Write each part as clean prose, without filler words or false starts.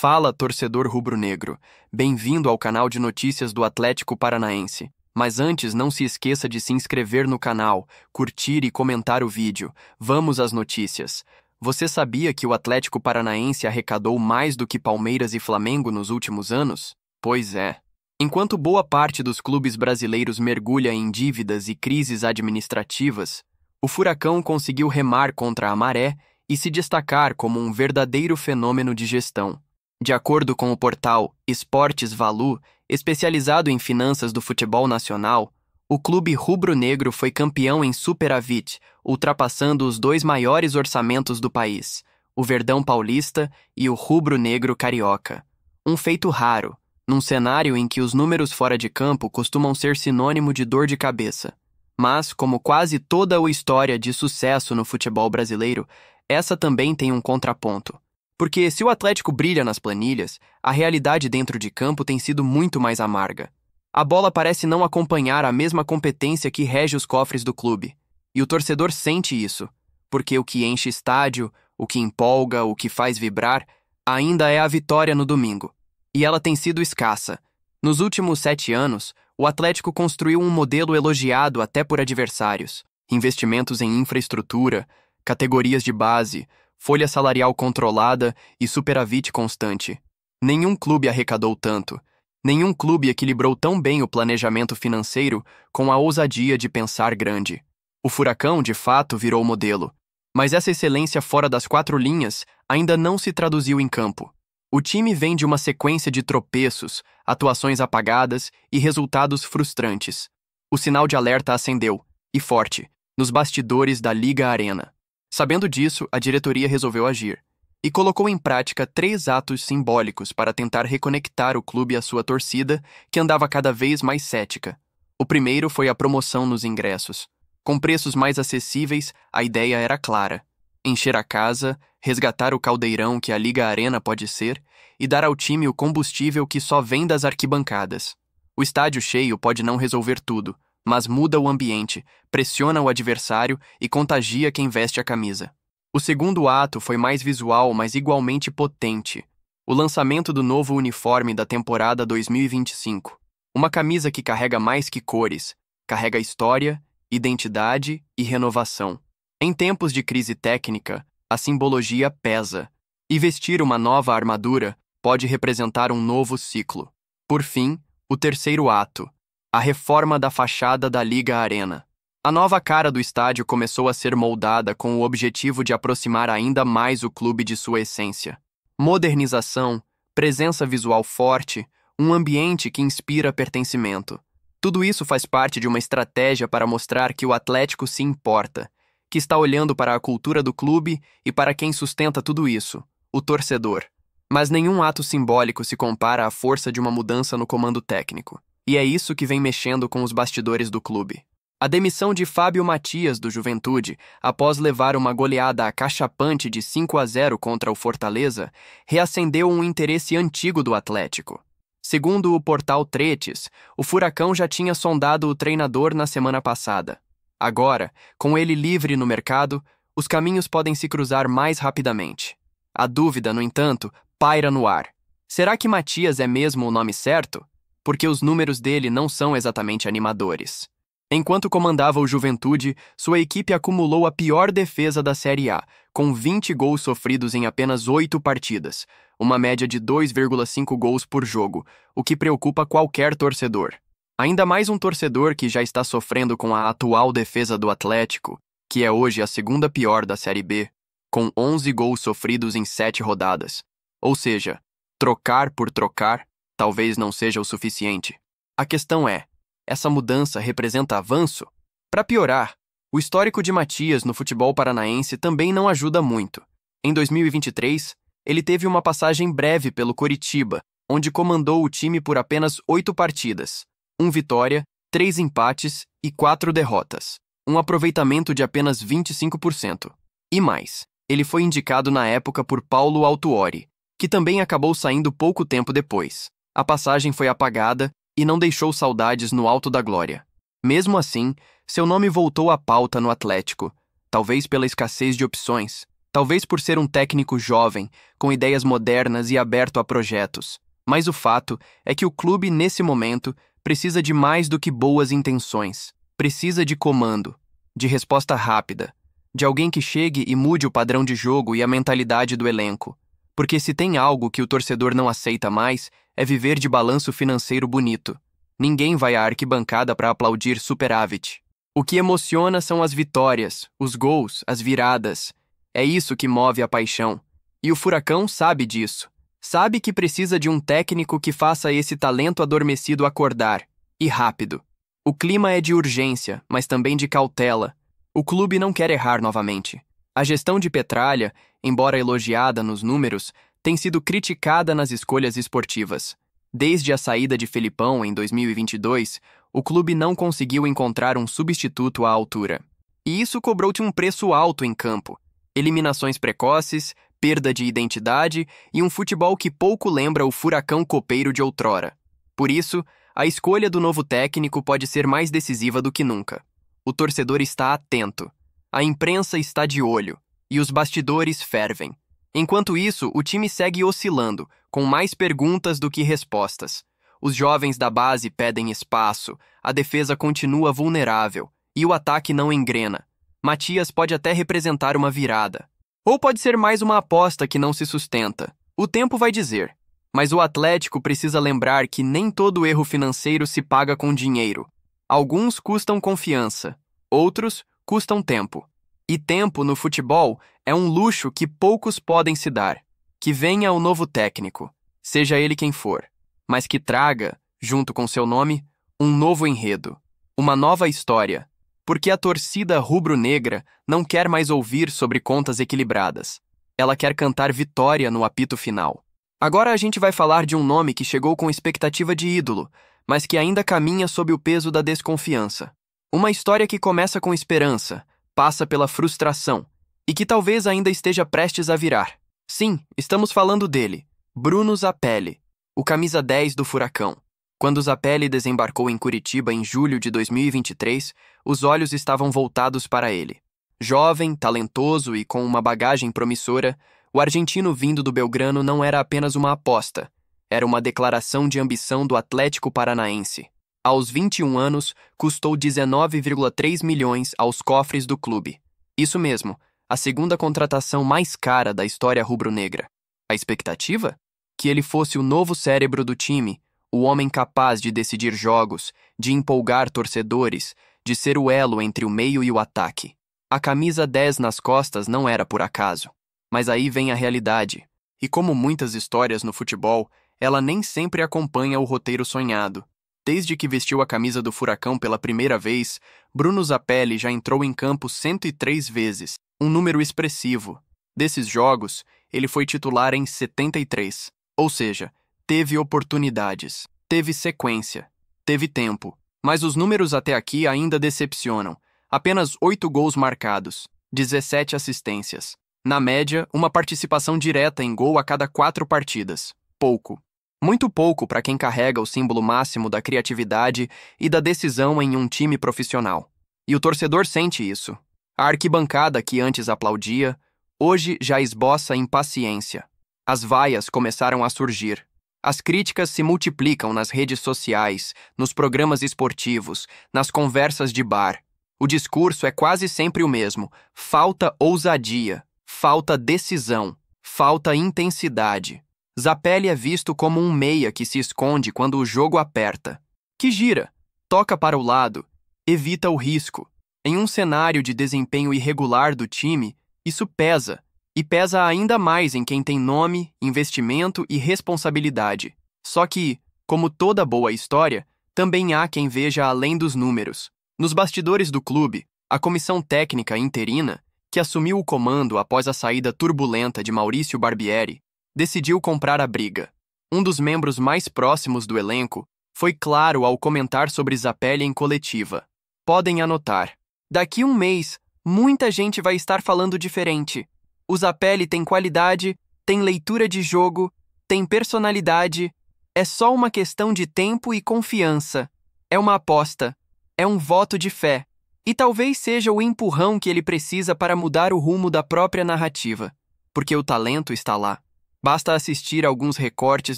Fala, torcedor rubro-negro. Bem-vindo ao canal de notícias do Atlético Paranaense. Mas antes, não se esqueça de se inscrever no canal, curtir e comentar o vídeo. Vamos às notícias. Você sabia que o Atlético Paranaense arrecadou mais do que Palmeiras e Flamengo nos últimos anos? Pois é. Enquanto boa parte dos clubes brasileiros mergulha em dívidas e crises administrativas, o Furacão conseguiu remar contra a maré e se destacar como um verdadeiro fenômeno de gestão. De acordo com o portal Esportes Valu, especializado em finanças do futebol nacional, o clube rubro-negro foi campeão em superávit, ultrapassando os dois maiores orçamentos do país, o Verdão Paulista e o rubro-negro carioca. Um feito raro, num cenário em que os números fora de campo costumam ser sinônimo de dor de cabeça. Mas, como quase toda a história de sucesso no futebol brasileiro, essa também tem um contraponto. Porque se o Atlético brilha nas planilhas, a realidade dentro de campo tem sido muito mais amarga. A bola parece não acompanhar a mesma competência que rege os cofres do clube. E o torcedor sente isso, porque o que enche estádio, o que empolga, o que faz vibrar, ainda é a vitória no domingo. E ela tem sido escassa. Nos últimos 7 anos, o Atlético construiu um modelo elogiado até por adversários. Investimentos em infraestrutura, categorias de base, folha salarial controlada e superávit constante. Nenhum clube arrecadou tanto. Nenhum clube equilibrou tão bem o planejamento financeiro com a ousadia de pensar grande. O Furacão, de fato, virou modelo. Mas essa excelência fora das 4 linhas ainda não se traduziu em campo. O time vem de uma sequência de tropeços, atuações apagadas e resultados frustrantes. O sinal de alerta acendeu, e forte, nos bastidores da Liga Arena. Sabendo disso, a diretoria resolveu agir e colocou em prática 3 atos simbólicos para tentar reconectar o clube à sua torcida, que andava cada vez mais cética. O primeiro foi a promoção nos ingressos. Com preços mais acessíveis, a ideia era clara: encher a casa, resgatar o caldeirão que a Liga Arena pode ser e dar ao time o combustível que só vem das arquibancadas. O estádio cheio pode não resolver tudo, mas muda o ambiente, pressiona o adversário e contagia quem veste a camisa. O segundo ato foi mais visual, mas igualmente potente: o lançamento do novo uniforme da temporada 2025. Uma camisa que carrega mais que cores, carrega história, identidade e renovação. Em tempos de crise técnica, a simbologia pesa, e vestir uma nova armadura pode representar um novo ciclo. Por fim, o terceiro ato: a reforma da fachada da Liga Arena. A nova cara do estádio começou a ser moldada com o objetivo de aproximar ainda mais o clube de sua essência. Modernização, presença visual forte, um ambiente que inspira pertencimento. Tudo isso faz parte de uma estratégia para mostrar que o Atlético se importa, que está olhando para a cultura do clube e para quem sustenta tudo isso, o torcedor. Mas nenhum ato simbólico se compara à força de uma mudança no comando técnico. E é isso que vem mexendo com os bastidores do clube. A demissão de Fábio Mathias do Juventude, após levar uma goleada acachapante de 5-0 contra o Fortaleza, reacendeu um interesse antigo do Atlético. Segundo o portal Tretes, o Furacão já tinha sondado o treinador na semana passada. Agora, com ele livre no mercado, os caminhos podem se cruzar mais rapidamente. A dúvida, no entanto, paira no ar. Será que Mathias é mesmo o nome certo? Porque os números dele não são exatamente animadores. Enquanto comandava o Juventude, sua equipe acumulou a pior defesa da Série A, com 20 gols sofridos em apenas 8 partidas, uma média de 2,5 gols por jogo, o que preocupa qualquer torcedor. Ainda mais um torcedor que já está sofrendo com a atual defesa do Atlético, que é hoje a segunda pior da Série B, com 11 gols sofridos em 7 rodadas. Ou seja, trocar por trocar talvez não seja o suficiente. A questão é: essa mudança representa avanço? Para piorar, o histórico de Mathias no futebol paranaense também não ajuda muito. Em 2023, ele teve uma passagem breve pelo Coritiba, onde comandou o time por apenas 8 partidas, 1 vitória, 3 empates e 4 derrotas. Um aproveitamento de apenas 25%. E mais, ele foi indicado na época por Paulo Autuori, que também acabou saindo pouco tempo depois. A passagem foi apagada e não deixou saudades no alto da glória. Mesmo assim, seu nome voltou à pauta no Atlético, talvez pela escassez de opções. talvez por ser um técnico jovem, com ideias modernas e aberto a projetos. Mas o fato é que o clube, nesse momento, precisa de mais do que boas intenções. Precisa de comando, de resposta rápida, de alguém que chegue e mude o padrão de jogo e a mentalidade do elenco. Porque se tem algo que o torcedor não aceita mais, é viver de balanço financeiro bonito. Ninguém vai à arquibancada para aplaudir superávit. O que emociona são as vitórias, os gols, as viradas. É isso que move a paixão. E o Furacão sabe disso. Sabe que precisa de um técnico que faça esse talento adormecido acordar. E rápido. O clima é de urgência, mas também de cautela. O clube não quer errar novamente. A gestão de Petralha, embora elogiada nos números, tem sido criticada nas escolhas esportivas. Desde a saída de Felipão em 2022, o clube não conseguiu encontrar um substituto à altura. E isso cobrou-te um preço alto em campo. Eliminações precoces, perda de identidade e um futebol que pouco lembra o Furacão copeiro de outrora. Por isso, a escolha do novo técnico pode ser mais decisiva do que nunca. O torcedor está atento, a imprensa está de olho e os bastidores fervem. Enquanto isso, o time segue oscilando, com mais perguntas do que respostas. Os jovens da base pedem espaço, a defesa continua vulnerável e o ataque não engrena. Matias pode até representar uma virada. Ou pode ser mais uma aposta que não se sustenta. O tempo vai dizer. Mas o Atlético precisa lembrar que nem todo erro financeiro se paga com dinheiro. Alguns custam confiança, outros custam tempo. E tempo no futebol é um luxo que poucos podem se dar. Que venha o novo técnico, seja ele quem for, mas que traga, junto com seu nome, um novo enredo, uma nova história. Porque a torcida rubro-negra não quer mais ouvir sobre contas equilibradas. Ela quer cantar vitória no apito final. Agora a gente vai falar de um nome que chegou com expectativa de ídolo, mas que ainda caminha sob o peso da desconfiança. Uma história que começa com esperança, passa pela frustração, e que talvez ainda esteja prestes a virar. Sim, estamos falando dele, Bruno Zapelli, o camisa 10 do Furacão. Quando Zapelli desembarcou em Curitiba em julho de 2023, os olhos estavam voltados para ele. Jovem, talentoso e com uma bagagem promissora, o argentino vindo do Belgrano não era apenas uma aposta, era uma declaração de ambição do Atlético Paranaense. Aos 21 anos, custou 19,3 milhões aos cofres do clube. Isso mesmo, a segunda contratação mais cara da história rubro-negra. A expectativa? Que ele fosse o novo cérebro do time, o homem capaz de decidir jogos, de empolgar torcedores, de ser o elo entre o meio e o ataque. A camisa 10 nas costas não era por acaso. Mas aí vem a realidade. E como muitas histórias no futebol, ela nem sempre acompanha o roteiro sonhado. Desde que vestiu a camisa do Furacão pela primeira vez, Bruno Zapelli já entrou em campo 103 vezes, um número expressivo. Desses jogos, ele foi titular em 73, ou seja, teve oportunidades, teve sequência, teve tempo. Mas os números até aqui ainda decepcionam. Apenas 8 gols marcados, 17 assistências. Na média, uma participação direta em gol a cada 4 partidas. Pouco. Muito pouco para quem carrega o símbolo máximo da criatividade e da decisão em um time profissional. E o torcedor sente isso. A arquibancada que antes aplaudia, hoje já esboça impaciência. As vaias começaram a surgir. As críticas se multiplicam nas redes sociais, nos programas esportivos, nas conversas de bar. O discurso é quase sempre o mesmo. Falta ousadia, falta decisão, falta intensidade. Zapelli é visto como um meia que se esconde quando o jogo aperta, que gira, toca para o lado, evita o risco. Em um cenário de desempenho irregular do time, isso pesa, e pesa ainda mais em quem tem nome, investimento e responsabilidade. Só que, como toda boa história, também há quem veja além dos números. Nos bastidores do clube, a comissão técnica interina, que assumiu o comando após a saída turbulenta de Maurício Barbieri, decidiu comprar a briga. Um dos membros mais próximos do elenco foi claro ao comentar sobre Zapelli em coletiva. Podem anotar. Daqui um mês, muita gente vai estar falando diferente. O Zapelli tem qualidade, tem leitura de jogo, tem personalidade. É só uma questão de tempo e confiança. É uma aposta. É um voto de fé. E talvez seja o empurrão que ele precisa para mudar o rumo da própria narrativa, porque o talento está lá. Basta assistir a alguns recortes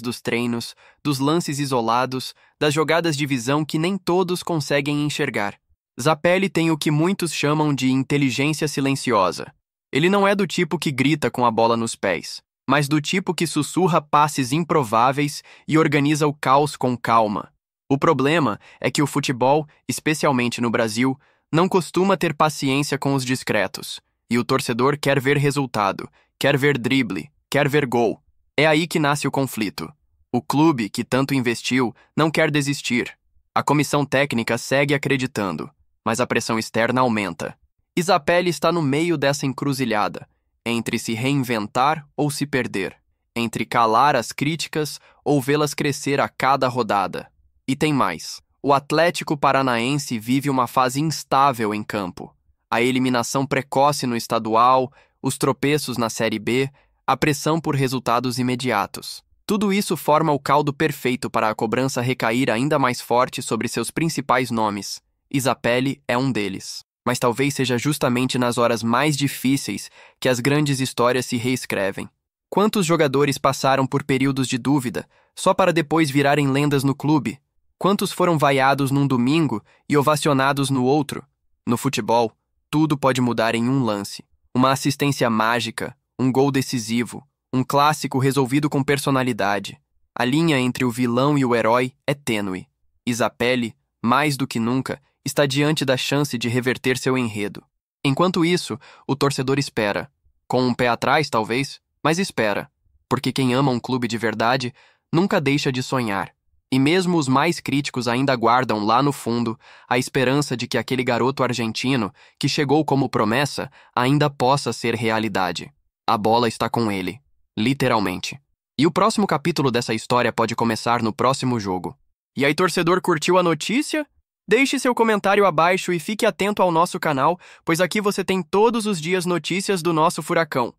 dos treinos, dos lances isolados, das jogadas de visão que nem todos conseguem enxergar. Zappelli tem o que muitos chamam de inteligência silenciosa. Ele não é do tipo que grita com a bola nos pés, mas do tipo que sussurra passes improváveis e organiza o caos com calma. O problema é que o futebol, especialmente no Brasil, não costuma ter paciência com os discretos, e o torcedor quer ver resultado, quer ver drible, quer ver gol. É aí que nasce o conflito. O clube, que tanto investiu, não quer desistir. A comissão técnica segue acreditando, mas a pressão externa aumenta. E Zappelli está no meio dessa encruzilhada, entre se reinventar ou se perder, entre calar as críticas ou vê-las crescer a cada rodada. E tem mais. O Atlético Paranaense vive uma fase instável em campo. A eliminação precoce no estadual, os tropeços na Série B, a pressão por resultados imediatos. Tudo isso forma o caldo perfeito para a cobrança recair ainda mais forte sobre seus principais nomes. E Zappelli é um deles. Mas talvez seja justamente nas horas mais difíceis que as grandes histórias se reescrevem. Quantos jogadores passaram por períodos de dúvida, só para depois virarem lendas no clube? Quantos foram vaiados num domingo e ovacionados no outro? No futebol, tudo pode mudar em um lance. Uma assistência mágica, um gol decisivo, um clássico resolvido com personalidade. A linha entre o vilão e o herói é tênue. E Zappelli, mais do que nunca, está diante da chance de reverter seu enredo. Enquanto isso, o torcedor espera. Com um pé atrás, talvez, mas espera. Porque quem ama um clube de verdade nunca deixa de sonhar. E mesmo os mais críticos ainda guardam lá no fundo a esperança de que aquele garoto argentino, que chegou como promessa, ainda possa ser realidade. A bola está com ele, literalmente. E o próximo capítulo dessa história pode começar no próximo jogo. E aí, torcedor, curtiu a notícia? Deixe seu comentário abaixo e fique atento ao nosso canal, pois aqui você tem todos os dias notícias do nosso furacão.